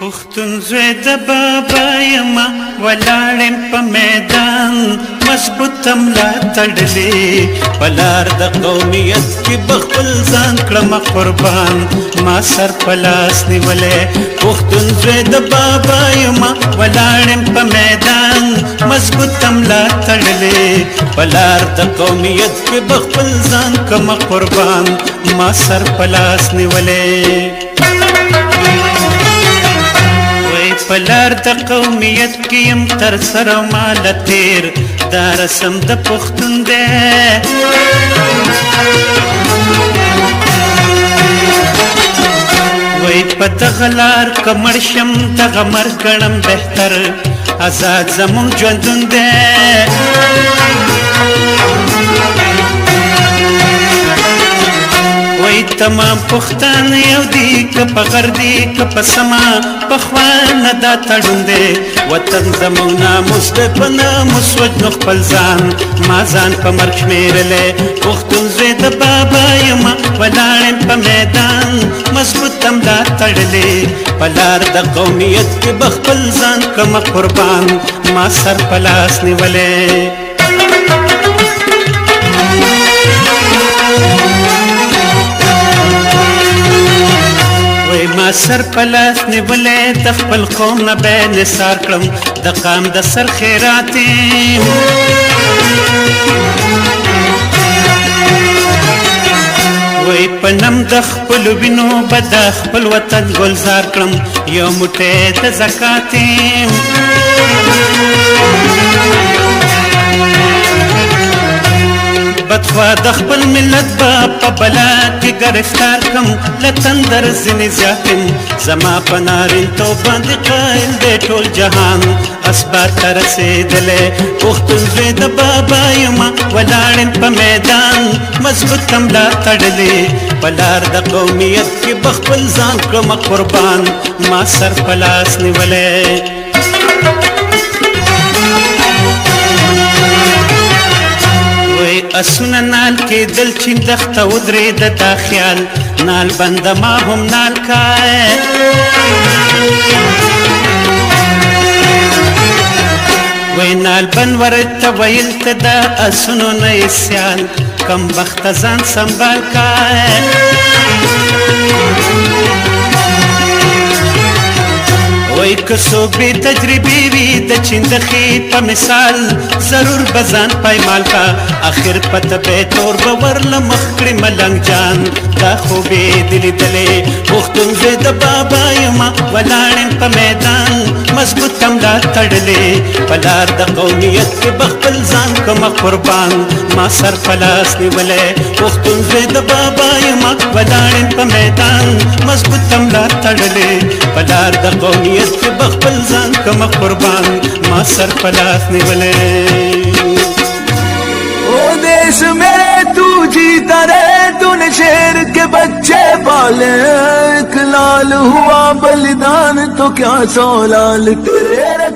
پښتون زوی د بابا یما ولاړم په میدان مضبوط ملا تړلې په لار د قومیت کې بخپل ځان کړم قربان ما سر په لاس نیولې پښتون زوی د بابا یما ولاړم په میدان مضبوط ملا تړلې په لار د قومیت کې بخپل ځان کړم قربان ما سر په لاس نیولې پلار د قومیت کې يم تر سره مال تیر دا رسم د پښتون دی وای په دغلار کمر شم دغه مرګ ګڼم بهتر آزاد زمون ژوندون دی تمام پښتان یو دی که په غر دی که په سما پخوانه دا تړون دی وطن زموږ ناموس دی په ناموس وجنو خپل ځان ما ځان په مرګ شمېرلی پښتون زوی د بابا یمه ولاړم په میدان مضبوط ملا تړلی په لار د قومیت کې به خپل ځان کړمه قربان ما سر په لاس نیولی ما سر پلاس نیولې د خپل قوم نه به نثار کړم د قام د سر خیراتې وای په نم د خپل وینو به د خپل وطن ګلزار کړم یو موټی د زکاتې بدخوا د خپل ملت به په بلا کې گرفتار کم له تندر ځینې زیاتم زما په نارینتوب باندې قایل دی ټول جهان اسبار ته رسېدلی پښتون زوی د بابا یمه ولاړم په میدان مضبوط ملا تړلې په لار د قومیت کې به خپل ځان کړمه قربان ما سر په لاس نیولی اسونه نال کې دل چین دخته ودرېده دا خیال نال بنده ما هم نال کای وای نال بن ورته ویل ته دا اسونو نه سیال کم بخته ځان سنبال کای وای که څوک بې تجربې وي د چندخې په مثال ضرور به ځان پایمال کا اخر پته به تور به ورله مخ کړي ملنګ جان دا خو به دې لیدلې پښتون زوی د بابا یمه ولاړم په میدان مضبوط ملا تړلې په لار د قومیت کې به خپل ځان کړمه قربان ما سر په لاس نیولی پښتون زوی د بابا یمه ولاړم په میدان مضبوط ملا تړلې په لار د قومیت के बखपल जान कम कुर्बान माँ सर पलास निवले ओ देश में तू जीता रहे तूने शेर के बच्चे पाले एक लाल हुआ बलिदान तो क्या 100 लाल तेरे